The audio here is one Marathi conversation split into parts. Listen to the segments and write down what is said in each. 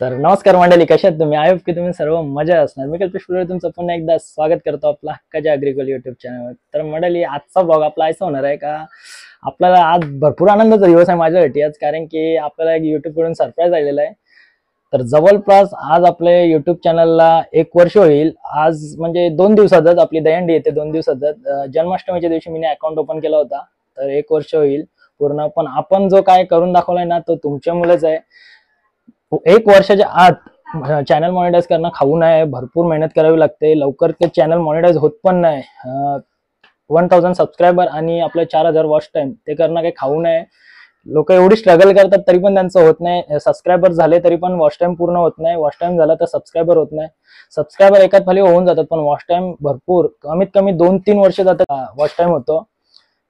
तर नमस्कार मंडळी, कशा आहात तुम्ही? आय होप की तुम्ही सर्व मजा असणार. मी कल्पेश पुजारी तुमचं पुन्हा एकदा स्वागत करतो आपला हक्काच्या अग्रिकल युट्यूब चॅनलवर. तर मंडळी, आजचा ब्लॉग आपला असं होणार आहे का आपल्याला आज भरपूर आनंदाचा दिवस आहे माझ्यासाठी आज, कारण की आपल्याला एक युट्यूब कडून सरप्राईज आलेला आहे. तर जवळपास आज आपल्या युट्यूब चॅनलला 1 वर्ष होईल. आज म्हणजे 2 दिवसातच आपली दहीहंडी येते. 2 दिवसातच जन्माष्टमीच्या दिवशी मी अकाउंट ओपन केला होता. तर 1 वर्ष होईल पूर्ण. पण आपण जो काय करून दाखवलाय ना, तो तुमच्यामुळेच आहे. 1 वर्षाच्या आत चॅनल मॉनिटाईज करणं खाऊ नये, भरपूर मेहनत करावी लागते. लवकर ते चॅनल मॉनिटाईज होत पण नाही. 1000 सबस्क्रायबर आणि आपले 4000 वॉच टाइम ते करणं काही खाऊ नये. लोक एवढी स्ट्रगल करतात तरी पण त्यांचं होत नाही. सबस्क्रायबर झाले तरी पण वॉच टाइम पूर्ण होत नाही. वॉच टाइम झाला तर सबस्क्रायबर होत नाही. सबस्क्रायबर एकाच खाली होऊन जातात, पण वॉच टाइम भरपूर कमीत कमी 2-3 वर्ष जातात वॉच टाइम होतो.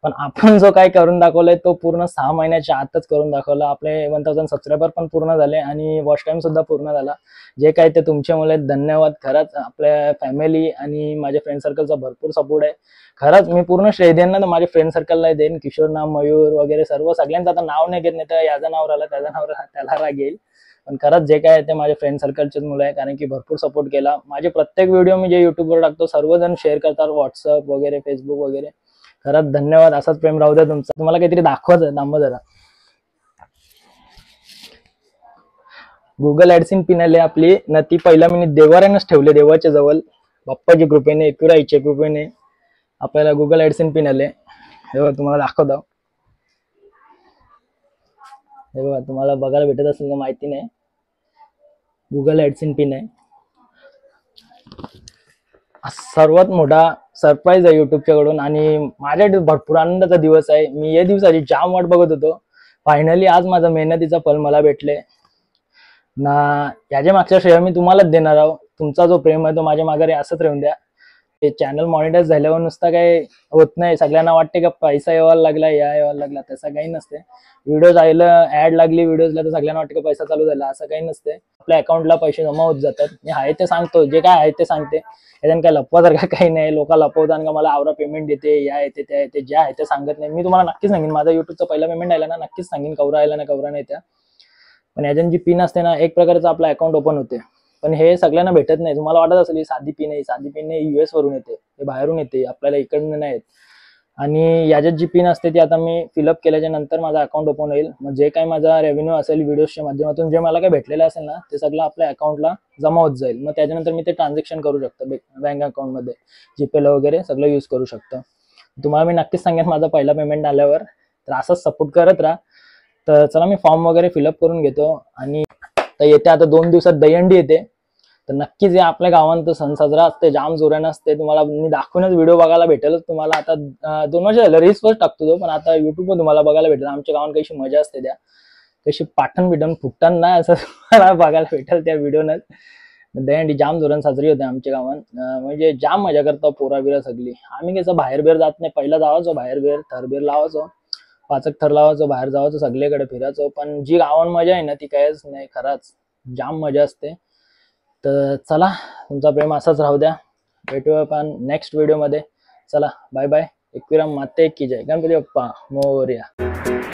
पण आपण जो काय करून दाखवलाय तो पूर्ण 6 महिन्याच्या आतच करून दाखवला. आपले 1000 सबस्क्रायबर पण पूर्ण झाले आणि वॉच टाइम सुद्धा पूर्ण झाला. जे काय ते तुमच्यामुळे धन्यवाद. खरंच आपल्या फॅमिली आणि माझ्या फ्रेंड सर्कलचा भरपूर सपोर्ट आहे. खरंच मी पूर्ण श्रेय देईन ना माझ्या फ्रेंड सर्कलला देईन. किशोर नाम, मयूर वगैरे सर्व सगळ्यांचं आता नाव नाही घेत, नाही तर याचं नाव राहिलं त्याचं नाव त्याला राग येईल. पण खरंच जे काय ते माझ्या फ्रेंड सर्कलचेच मुलं आहे, कारण की भरपूर सपोर्ट केला. माझे प्रत्येक व्हिडिओ मी जे युट्यूबवर टाकतो सर्वजण शेअर करतात, व्हॉट्सअप वगैरे, फेसबुक वगैरे. खरंच धन्यवाद. असाच प्रेम राहू द्या तुमचा. तुम्हाला काहीतरी दाखवायचं, थांबा जरा. गुगल ऍडसिन पिन आली आपली ना, ती पहिला मी देवाऱ्यानंच ठेवले देवाच्या जवळ. बाप्पाच्या कृपेने, एकविराईच्या कृपेने आपल्याला गुगल ऍडसिन पिन आले. हे बघा, तुम्हाला दाखवतो. हे बघा, तुम्हाला बघायला भेटत असेल का माहिती नाही. गुगल ऍडसिन पिन आहे. सर्वात मोठा सरप्राईज आहे युट्यूबच्या कडून आणि माझ्यासाठी भरपूर आनंदाचा दिवस आहे. मी या दिवसाची जाम वाट बघत होतो. फायनली आज माझा मेहनतीचा फल मला भेटले ना. याच्या मागच्या श्रेय मी तुम्हालाच देणार आहोत. तुमचा जो प्रेम आहे तो माझ्या माघारी असंच राहून द्या. ते चॅनल मॉनिटाईज झाल्यावर नुसतं काही होत नाही. सगळ्यांना वाटते का पैसा यायला लागला, यायला लागला, तसं काही नसते. व्हिडिओज आलं, ऍड लागली व्हिडिओजला तर सगळ्यांना वाटतं का पैसा चालू झाला, असं काही नसते. आपल्या अकाउंटला पैसे जमा होत जातात. मी आहे ते सांगतो, जे काय आहे ते सांगते. याच्यानं काय लपवासारखं काही नाही. लोक लपवतात का मला आवरा पेमेंट देते, या येते त्या येते, जे आहे ते सांगत नाही. मी तुम्हाला नक्कीच सांगेन, माझा युट्यूबचा पहिला पेमेंट आला ना, नक्कीच सांगेन कवरा आला ना कवरा नाही त्या. पण याच्यानं जी पिन असते ना, एक प्रकारचं आपलं अकाउंट ओपन होते. पण हे सगळ्यांना भेटत नाही. तुम्हाला वाटत असेल ही साधी पिन आहे, साधी पिन नाही. US वरून येते, हे बाहेरून येते, आपल्याला इकडनं नाही येत. आणि याच्यात जी पिन असते ती आता मी फिलअप केल्याच्या नंतर माझा अकाउंट ओपन होईल. मग जे काही माझा रेव्हेन्यू असेल व्हिडिओच्या माध्यमातून, जे मला काही भेटलेलं असेल ना, ते सगळं आपल्या अकाउंटला जमा होत जाईल. मग त्याच्यानंतर मी ते ट्रान्झॅक्शन करू शकतो बँक अकाउंटमध्ये, जीपेला वगैरे सगळं यूज करू शकतो. तुम्हाला मी नक्कीच सांगेन माझा पहिला पेमेंट आल्यावर. तर असंच सपोर्ट करत राहा. तर चला, मी फॉर्म वगैरे फिलअप करून घेतो. आणि येते आता 2 दिवसात दहीहंडी येते. तर नक्कीच या आपल्या गावात सण साजरा असते, जाम जोरानं असते. तुम्हाला मी दाखवूनच व्हिडिओ बघायला भेटेलच तुम्हाला. आता 2 वर्ष झालं रील्स वर टाकतो तो, पण आता युट्यूबवर तुम्हाला बघायला भेटेल. आमच्या गावात कशी मजा असते, त्या कशी पाठण बिठण फुटण ना, असं तुम्हाला बघायला भेटेल त्या व्हिडिओनं. दहीहंडी जाम जोरानं साजरी होते आमच्या गावात. म्हणजे जाम मजा करतो पोरा बिरा सगळी. आम्ही कसं बाहेर बेर जात नाही. पहिला जावायचो बाहेर बेर, थरबीर लावायचो, 5 थर लावायचो, बाहेर जावायचो, सगळीकडे फिरायचो. पण जी गावात मजा आहे ना, ती काहीच नाही. खरंच जाम मजा असते. तर चला, तुमचा प्रेम असाच राहू द्या. भेटूया आपण नेक्स्ट व्हिडिओ मध्ये. चला, बाय बाय. एकविराम माते की जय. गणपती बाप्पा मोरया.